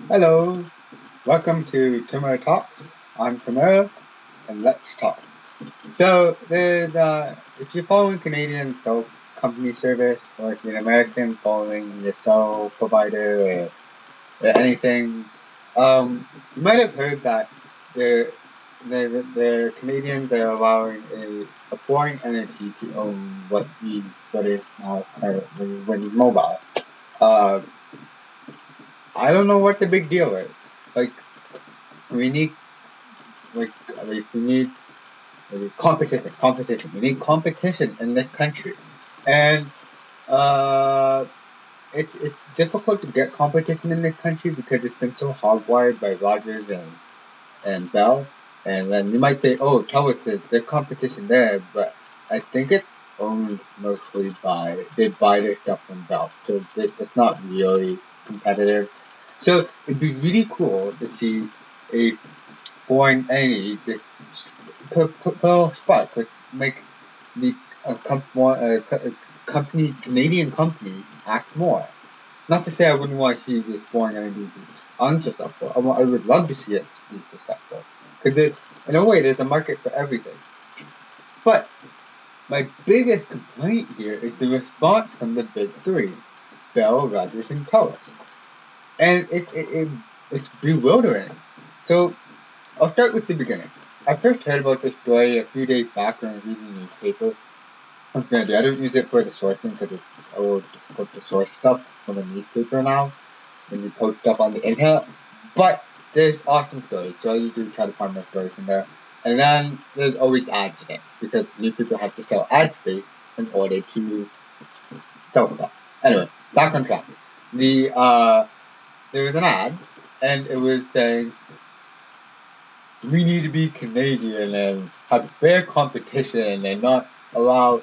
Hello, welcome to Timur Talks. I'm Timur, and let's talk. If you're following Canadian cell company service, or if you're an American following your cell provider or anything, you might have heard that the the Canadians are allowing a foreign entity to own what is now currently what is mobile. Uh, I don't know what the big deal is. Like we need like we need competition. We need competition in this country, and uh, it's difficult to get competition in this country because it's been so hardwired by Rogers and Bell. And then you might say, oh, Telus is the competition there, but I think it's owned mostly by they buy their stuff from Bell, so it's not really competitive. So it'd be really cool to see a foreign entity just put a spot, like make the company Canadian company act more. Not to say I wouldn't want to see this foreign entity be unsuccessful. I would love to see it be successful because in a way there's a market for everything. But my biggest complaint here is the response from the big three, Bell, Rogers, and Telus, and it's bewildering. So I'll start with the beginning. I first heard about this story a few days back when I was reading the newspaper. I don't use it for the sourcing because it's a little difficult to source stuff from a newspaper now when you post stuff on the internet. But there's awesome stories, so I usually try to find my stories in there. And then there's always ads in it because newspapers have to sell ad space in order to sell stuff. Anyway, back on track. There was an ad, and it was saying we need to be Canadian and have fair competition and not allow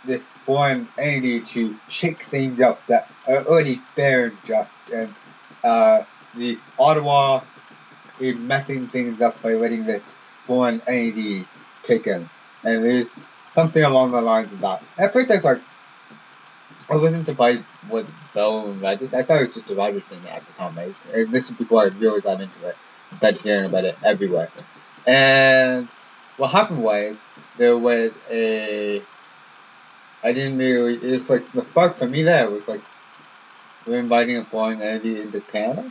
this foreign entity to shake things up that are already fair and just. And the Ottawa is messing things up by letting this foreign entity take in. And there's something along the lines of that. At first, I wasn't surprised with Bell and Rogers. I thought it was just a Rogers thing at the time. Right? And this is before I really got into it. I started hearing about it everywhere. And what happened was there was a I didn't really it was like the spark for me there was like we're inviting a foreign entity into Canada.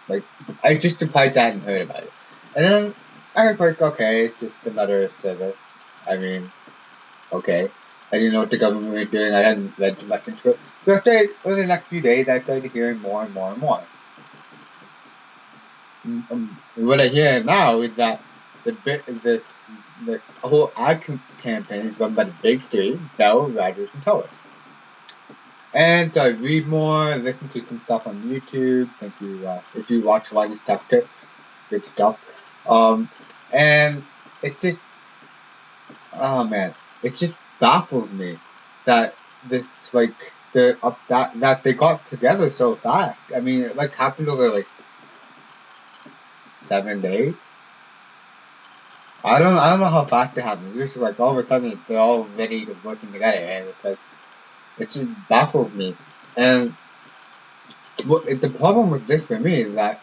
Like I just surprised I hadn't heard about it. And then I was like, okay, it's just another service. I mean, okay. I didn't know what the government was doing. I hadn't read too much into it. So over the next few days, I started hearing more and more and more. What I hear now is that the whole ad campaign is run by the big three: Bell, Rogers, and Telus. And so I read more, listen to some stuff on YouTube. Thank you if you watch a lot of stuff tips, good stuff. And it just oh man, it just baffles me that this like that they got together so fast. I mean, it like happened over like 7 days. I don't know how fast it happened. It's just like all of a sudden they're all ready to working together, and it's like it just baffles me. And the problem with this for me is that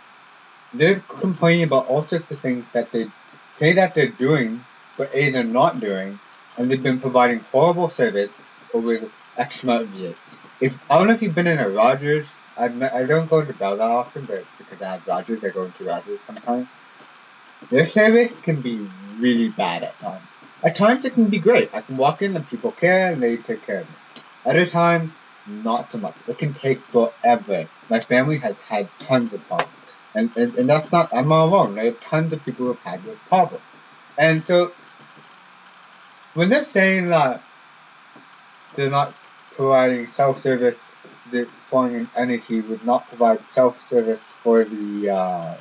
they're complaining about all sorts of things that they say that they're doing, but A, they're not doing, and they've been providing horrible service over X amount of years. I don't know if you've been in a Rogers. I don't go into Bell that often, but because I have Rogers, I go into Rogers sometimes. Their service can be really bad at times. At times it can be great. I can walk in and people care and they take care of me. Other times, not so much. It can take forever. My family has had tons of problems. And that's not, I'm not alone. There are tons of people who have had this problem. And so, when they're saying that they're not providing self-service, the foreign entity would not provide self-service for the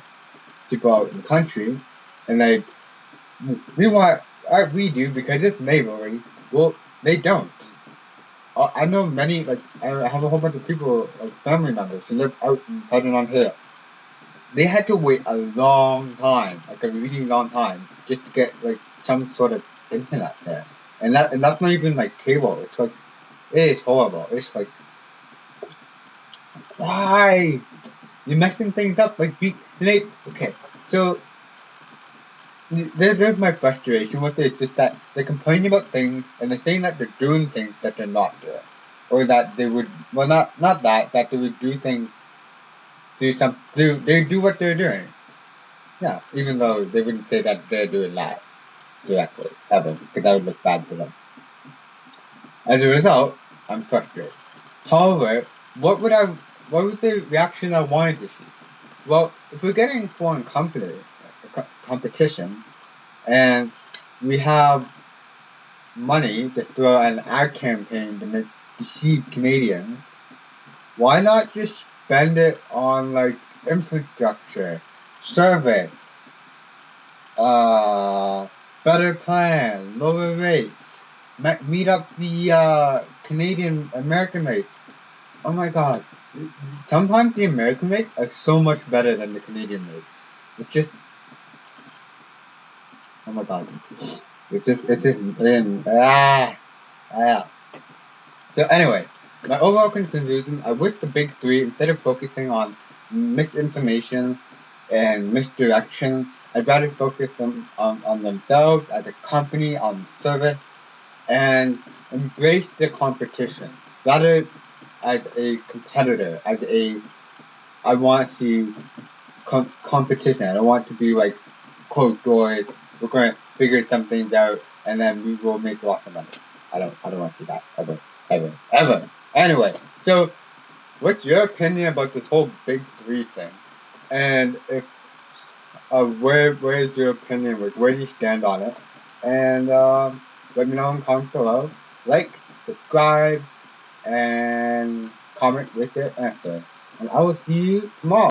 people out in the country, and we do because it's neighborly. Well, they don't. I know many, like, I have a whole bunch of people, like family members, who live out in Southern Ontario. They had to wait a long time, like a really long time, just to get like some sort of internet there. And that's not even like cable. It's like it is horrible. It's like why? You're messing things up. Like, okay, so there's my frustration with it. It's just that they're complaining about things and they're saying that they're doing things that they're not doing, or that they would. Well, not that they would do things, they do what they're doing. Yeah, even though they wouldn't say that they're doing that directly ever, because that would look bad for them. As a result, I'm frustrated. However, what was the reaction I wanted to see? Well, if we're getting foreign competition, and we have money to throw an ad campaign to make deceive Canadians, why not just spend it on like infrastructure, service, uh, better plan, lower rates, meet up the Canadian American rates? Oh my God! Sometimes the American rates are so much better than the Canadian rates. It's just, oh my God! Ah. So anyway, my overall conclusion: I wish the big three, instead of focusing on misinformation and misdirection, I'd rather focus them on themselves as a company, on service, and embrace the competition. Rather as a competitor, I want to see competition. I don't want to be like closed doors. We're going to figure some things out, and then we will make lots of money. I don't want to see that ever. Anyway, so what's your opinion about this whole big three thing? And if where's your opinion? Where do you stand on it? And let me know in comments below. Like, subscribe, and comment with your answer. And I will see you tomorrow.